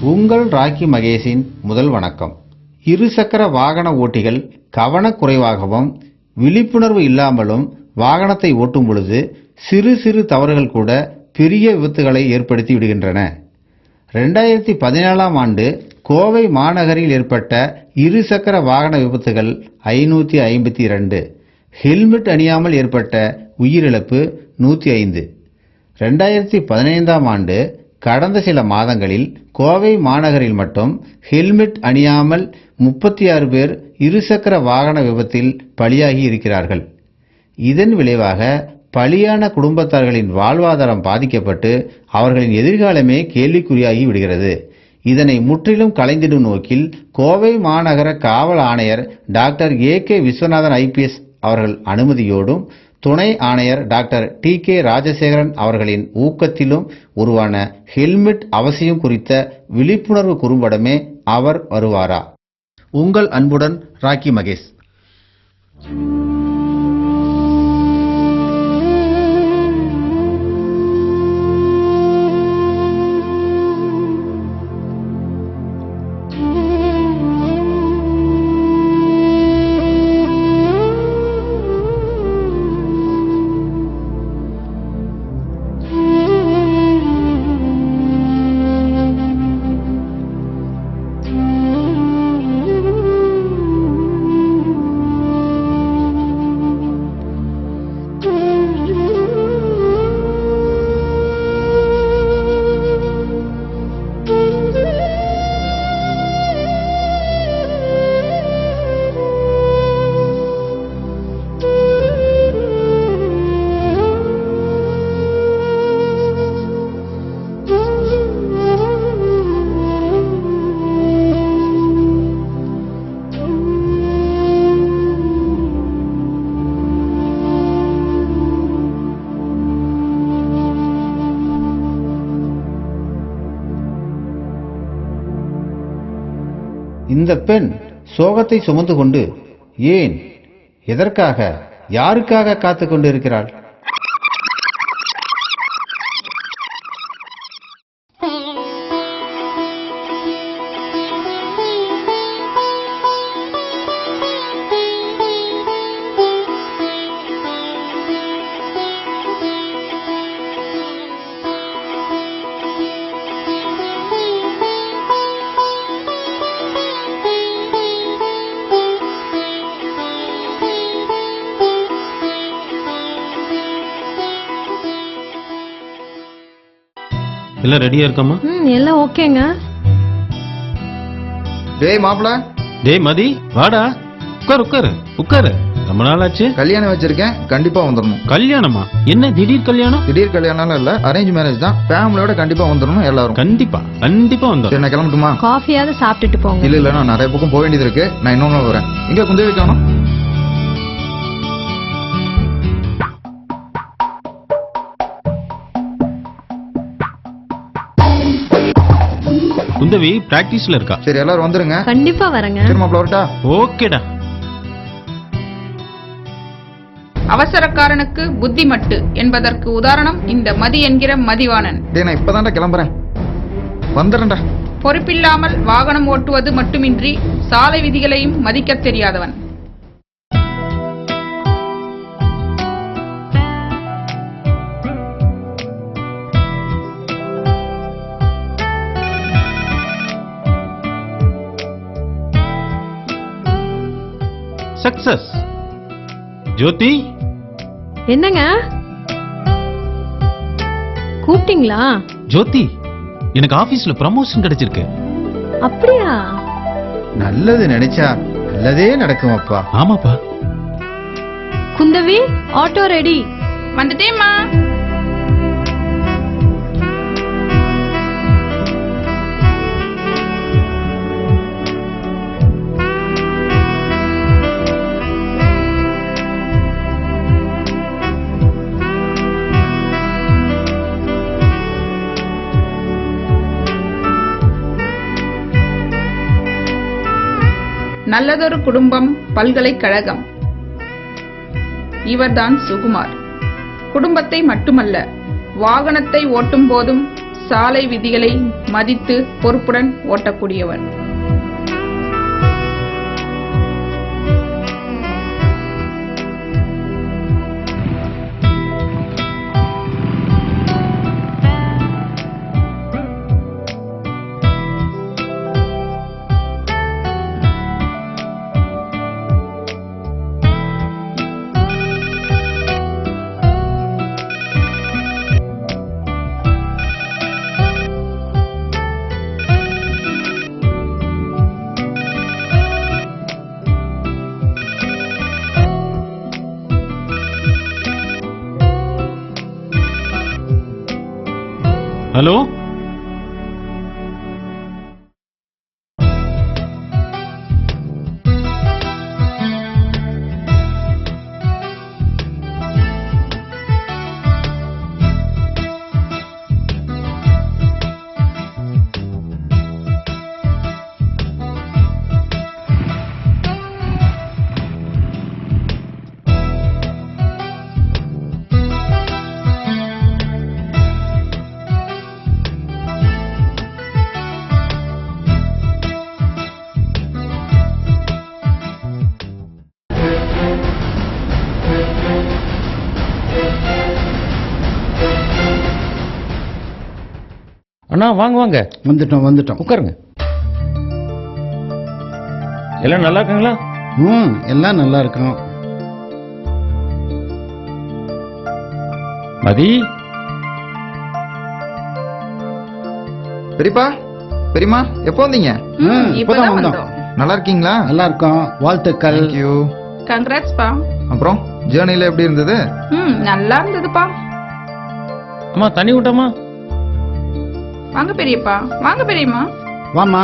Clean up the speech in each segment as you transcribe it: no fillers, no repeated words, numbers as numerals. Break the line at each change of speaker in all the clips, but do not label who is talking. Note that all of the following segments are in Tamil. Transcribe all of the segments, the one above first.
உங்கள் ராக்கி மகேஷின் முதல் வணக்கம். இருசக்கர வாகன ஓட்டிகள் கவனக்குறைவாகவும் விழிப்புணர்வு இல்லாமலும் வாகனத்தை ஓட்டும் பொழுது சிறு சிறு தவறுகள் கூட பெரிய விபத்துகளை ஏற்படுத்தி விடுகின்றன. 2017ஆம் ஆண்டு கோவை மாநகரில் ஏற்பட்ட இருசக்கர வாகன விபத்துகள் 552. ஹெல்மெட் அணியாமல் ஏற்பட்ட உயிரிழப்பு 105. 2015ஆம் ஆண்டு கடந்த சில மாதங்களில் கோவை மாநகரில் மட்டும் ஹெல்மெட் அணியாமல் 36 பேர் இருசக்கர வாகன விபத்தில் பலியாகி இருக்கிறார்கள். இதன் விளைவாக பலியான குடும்பத்தார்களின் வாழ்வாதாரம் பாதிக்கப்பட்டு அவர்களின் எதிர்காலமே கேள்விக்குறியாகி விடுகிறது. இதனை முற்றிலும் களைந்திடும் நோக்கில் கோவை மாநகர காவல் ஆணையர் டாக்டர் AK விஸ்வநாதன் IPS அவர்கள் அனுமதியோடும் துணை ஆணையர் டாக்டர் TK ராஜசேகரன் அவர்களின் ஊக்கத்திலும் உருவான ஹெல்மெட் அவசியம் குறித்த விழிப்புணர்வு குறும்படமே அவர் வருவாரா. உங்கள் அன்புடன் ராக்கி மகேஷ். இந்த பெண் சோகத்தை சுமந்து கொண்டு ஏன், எதற்காக, யாருக்காக காத்துக் கொண்டிருக்கிறாள்?
எல்லாம் ரெடியா இருக்கமா?
எல்லாம் ஓகேங்க.
டேய் மாப்ள.
டேய் மதி, வாடா. உட்காரு உட்காரு உட்காரு. ரொம்ப நாள் ஆச்சு.
கல்யாணம் வச்சிருக்கேன், கண்டிப்பா வந்துடணும்.
கல்யாணமா? என்ன திடீர் கல்யாணம்?
திடீர் கல்யாணம் இல்ல, அரேஞ்ச் மேரேஜ் தான். ஃபேமிலியோட கண்டிப்பா வந்துடணும் எல்லாரும்.
கண்டிப்பா கண்டிப்பா வந்துடும்.
நான் கிளம்பட்டுமா?
காஃபியாவது சாப்பிட்டுட்டு போங்க.
இல்ல நான் நிறைய பக்கம் போக வேண்டியது இருக்கு. நான் இன்னொன்னு வரேன். இங்க குந்தவி காணோம்.
குந்தவி பிராக்டிஸ்ல இருக்கா.
சரி எல்லாரும் வந்துருங்க.
கண்டிப்பா வரேங்க.
சரி மாப்ள வரட்டா?
ஓகேடா.
அவசரக்காரனுக்கு புத்தி மட்டு என்பதற்கு உதாரணம் இந்த மதி என்கிற மதிவாணன்.
டேய் நான் இப்பதான்டா கிளம்புறேன், வந்துடுறேன்டா.
பொறுப்பில்லாமல் வாகனம் ஓட்டுவது மட்டுமின்றி சாலை விதிகளையும் மதிக்க தெரியாதவன்.
சக்சஸ். ஜோதி,
என்னங்க கூப்பிட்டீங்களா?
ஜோதி, எனக்கு ஆபீஸ்ல ப்ரமோஷன் கிடைச்சிருக்கு.
அப்படியா?
நல்லது நினைச்சா நல்லதே நடக்கும் அப்பா.
ஆமாப்பா.
Kundavai, auto ready.
வந்துட்டேம்மா. நல்லதொரு குடும்பம் பல்கலைக்கழகம். இவர்தான் சுகுமார். குடும்பத்தை மட்டுமல்ல, வாகனத்தை ஓட்டும் போதும் சாலை விதிகளை மதித்து பொறுப்புடன் ஓட்டக்கூடியவர்.
ஹலோ,
அண்ணா வாங்க வாங்க.
வந்துட்டோம்.
உட்காருங்க. எல்லாம் நல்லா இருக்குங்களா?
எல்லாம் நல்லா இருக்கும்.
மதி,
பெரியப்பா பெரியம்மா எப்போ வந்தீங்க?
இப்பதான் வந்தோம்.
நல்லா இருக்கீங்களா?
நல்லா இருக்கும். வாழ்த்துக்கள்.
தேங்க்யூ.
கங்க்ராட்ஸ் பா.
அப்புறம் ஜேர்னில எப்படி இருந்தது?
நல்லா இருந்ததுப்பா.
அம்மா தண்ணி விட்டம்மா.
வாங்க பெரியப்பா, வாங்க பெரியம்மா.
வாமா.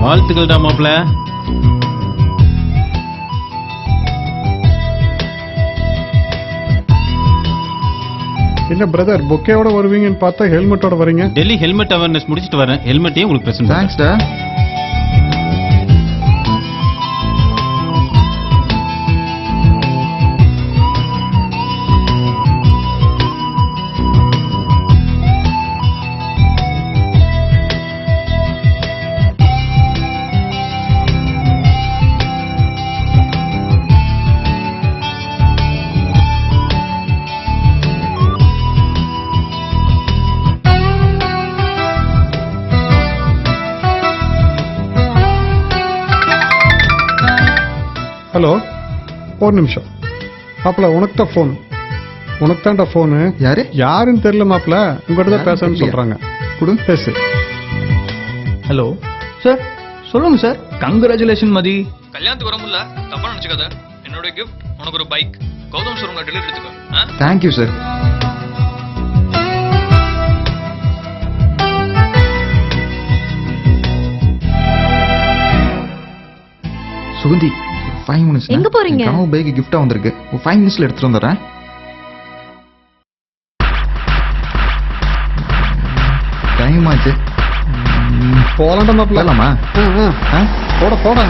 வாழ்த்துக்கள்டா மாப்ள.
என்ன பிரதர், பொக்கேவோட வருவீங்கன்னு பார்த்தா ஹெல்மெட்டோட வரீங்க?
டெல்லி ஹெல்மெட் அவேர்னஸ் முடிச்சிட்டு வரேன். ஹெல்மெட்டையும் உங்களுக்கு பிரசன்ட்.
தேங்க்ஸ்டா.
ஹலோ, ஒரு நிமிஷம் மாப்பிள. உனக்கு தான் ஃபோன். உனக்கு தான்டா ஃபோனு.
யாரு?
யாருன்னு தெரியல மாப்பிள. உங்கள்கிட்ட தான் பேசணும்னு சொல்றாங்க.
குடு.
பேசு.
ஹலோ
சார் சொல்லுங்க சார்.
கங்க்ராச்சுலேஷன் மதி.
கல்யாணத்துக்கு வர முடியல, தப்பா நினைச்சுக்காத. என்னோட கிஃப்ட் உனக்கு ஒரு பைக். கௌதம் ஷோரூம்ல டெலிவரி எடுத்துக்கோ.
Thank you sir. சுகந்தி 5 minutes.
எங்க போறீங்க?
கனவு பைக் கிஃப்டா வந்திருக்கு. 5 minutesல எடுத்துட்டு வந்துடுறேன். டைம் ஆச்சு.
போலாண்டா மாப்பிள்ள.
போலாமா?
போட போட.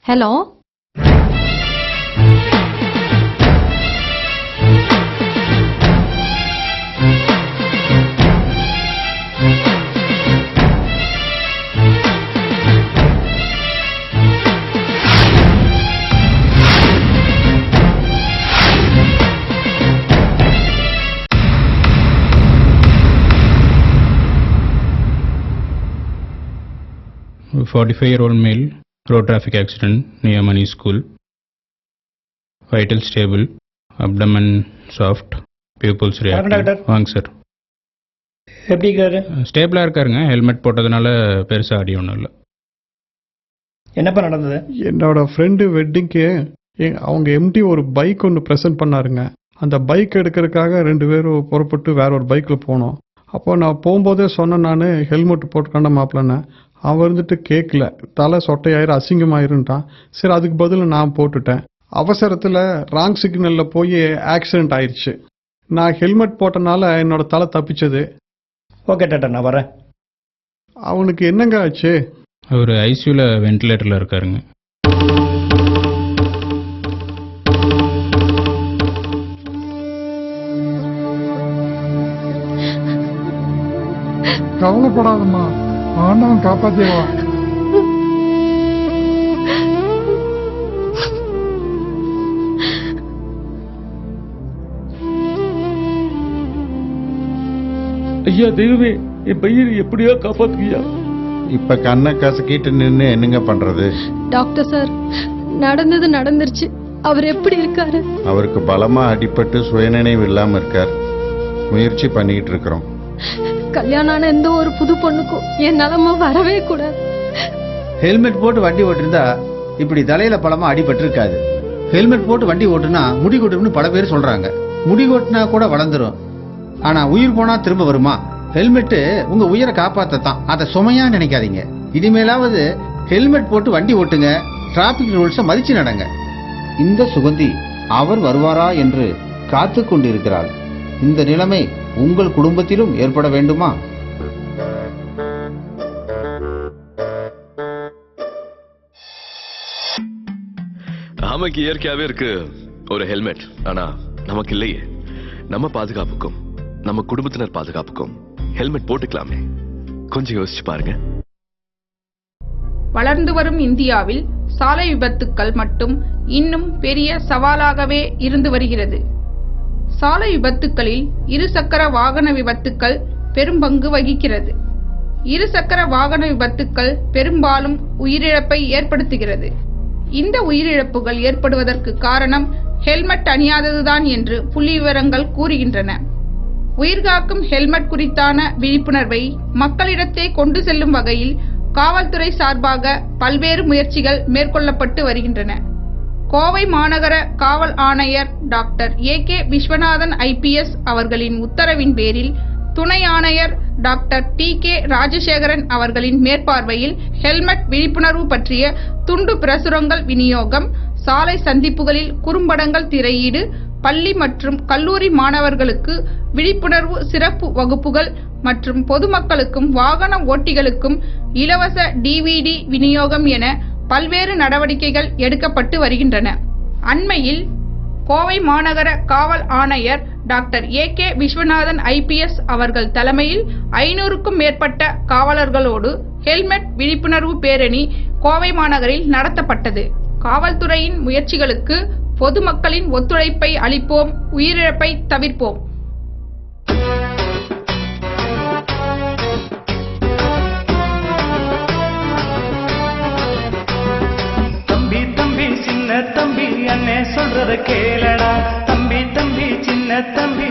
Hello
A 45-year-old male, road traffic accident near Mani School. Vital stable, abdomen soft, pupils reactive. வாங்க சார்.
எப்படி இருக்காரு?
ஸ்டேபிளாக இருக்காருங்க. ஹெல்மெட் போட்டதுனால பெருசாக அடி ஒன்றும் இல்லை.
என்னப்பா நடந்தது?
என்னோட ஃப்ரெண்டு வெட்டிங்க்கு அவங்க எம்டி ஒரு பைக் ஒன்று ப்ரெசென்ட் பண்ணாருங்க. அந்த பைக் எடுக்கிறதுக்காக 2 பேரும் புறப்பட்டு வேற ஒரு பைக்கில் போனோம். அப்போ நான் போகும்போதே சொன்னேன், நான் ஹெல்மெட் போட்டுக்காண்ட மாப்பிள்ளன்னு. அவன் இருந்துட்டு கேட்கல, தலை சொட்டையாயிரும் அசிங்கமாயிருன்ட்டான். சரி, அதுக்கு பதில் நான் போட்டுட்டேன். அவசரத்தில் ராங் சிக்னலில் போய் ஆக்சிடென்ட் ஆயிடுச்சு. நான் ஹெல்மெட் போட்டனால என்னோட தலை தப்பிச்சது.
ஓகே டாக்டர், நான் வரேன்.
அவனுக்கு என்னங்க ஆச்சு?
அவர் ஐசியூவில் வென்டிலேட்டரில் இருக்காருங்க.
கவலைப்படாதம்மா, ஆண்டவன் காப்பாத்தியவா.
ஐயா தெய்வமே, என் பையனை எப்படியா காப்பாத்துக்கியா?
இப்ப கண்ணை கசக்கிட்டு நின்று என்னங்க பண்றது?
டாக்டர் சார், நடந்தது நடந்துருச்சு. அவர் எப்படி இருக்காரு?
அவருக்கு பலமா அடிபட்டு சுயநினைவு இல்லாம இருக்கார். முயற்சி பண்ணிட்டு இருக்கிறோம்.
கல்யாணம் ஆன எந்த ஒரு புது பொண்ணுக்கும் என் நிலைமை வரவே கூடாது.
ஹெல்மெட் போட்டு வண்டி ஓட்டிருந்தா இப்படி தலையில பலமா அடிபட்டு இருக்காது. ஹெல்மெட் போட்டு வண்டி ஓட்டுனா முடி கொட்டும்னு பல பேர் சொல்றாங்க. முடி கொட்டினா கூட வளர்ந்துரும், ஆனா உயிர் போனா திரும்ப வருமா? ஹெல்மெட்டு உங்க உயிரை காப்பாத்தான், அதை சுமையா நினைக்காதீங்க. இனிமேலாவது ஹெல்மெட் போட்டு வண்டி ஓட்டுங்க. டிராபிக் ரூல்ஸை மதிச்சு நடங்க. இந்த சுகந்தி அவர் வருவாரா என்று காத்து கொண்டிருக்கிறாள். இந்த நிலைமை உங்கள் குடும்பத்திலும் ஏற்பட வேண்டுமா?
நமக்கு இயற்கையாவே இருக்கு ஒரு ஹெல்மெட், ஆனா நமக்கு இல்லையே. நம்ம பாதுகாப்புக்கும் நம்ம குடும்பத்தினர் பாதுகாப்புக்கும் ஹெல்மெட் போட்டுக்கலாமே. கொஞ்சம் யோசிச்சு பாருங்க.
வளர்ந்து வரும் இந்தியாவில் சாலை விபத்துக்கள் மட்டும் இன்னும் பெரிய சவாலாகவே இருந்து வருகிறது. சாலை விபத்துக்களில் இருசக்கர வாகன விபத்துக்கள் பெரும் பங்கு வகிக்கிறது. இருசக்கர வாகன விபத்துக்கள் பெரும்பாலும் உயிரிழப்பை ஏற்படுத்துகிறது. இந்த உயிரிழப்புகள் ஏற்படுவதற்கு காரணம் ஹெல்மெட் அணியாததுதான் என்று புள்ளிவிவரங்கள் கூறுகின்றன. உயிர்காக்கும் ஹெல்மெட் குறித்தான விழிப்புணர்வை மக்களிடத்தே கொண்டு செல்லும் வகையில் காவல்துறை சார்பாக பல்வேறு முயற்சிகள் மேற்கொள்ளப்பட்டு வருகின்றன. கோவை மாநகர காவல் ஆணையர் டாக்டர் ஏ.கே. விஸ்வநாதன் ஐபிஎஸ் அவர்களின் உத்தரவின் பேரில் துணை ஆணையர் டாக்டர் டி.கே. ராஜசேகரன் அவர்களின் மேற்பார்வையில் ஹெல்மெட் விழிப்புணர்வு பற்றிய துண்டு பிரசுரங்கள் விநியோகம், சாலை சந்திப்புகளில் குறும்படங்கள் திரையீடு, பள்ளி மற்றும் கல்லூரி மாணவர்களுக்கு விழிப்புணர்வு சிறப்பு வகுப்புகள் மற்றும் பொதுமக்களுக்கும் வாகன ஓட்டிகளுக்கும் இலவச டிவிடி விநியோகம் என பல்வேறு நடவடிக்கைகள் எடுக்கப்பட்டு வருகின்றன. அண்மையில் கோவை மாநகர காவல் ஆணையர் டாக்டர் ஏ.கே. விஸ்வநாதன் ஐபிஎஸ் அவர்கள் தலைமையில் 500க்கும் மேற்பட்ட காவலர்களோடு ஹெல்மெட் விழிப்புணர்வு பேரணி கோவை மாநகரில் நடத்தப்பட்டது. காவல்துறையின் முயற்சிகளுக்கு பொதுமக்களின் ஒத்துழைப்பை அளிப்போம், உயிரிழப்பை தவிர்ப்போம்.
தம்பி தம்பி சின்ன தம்பி அண்ணே சொல்றத கேளடா, தம்பி தம்பி சின்ன தம்பி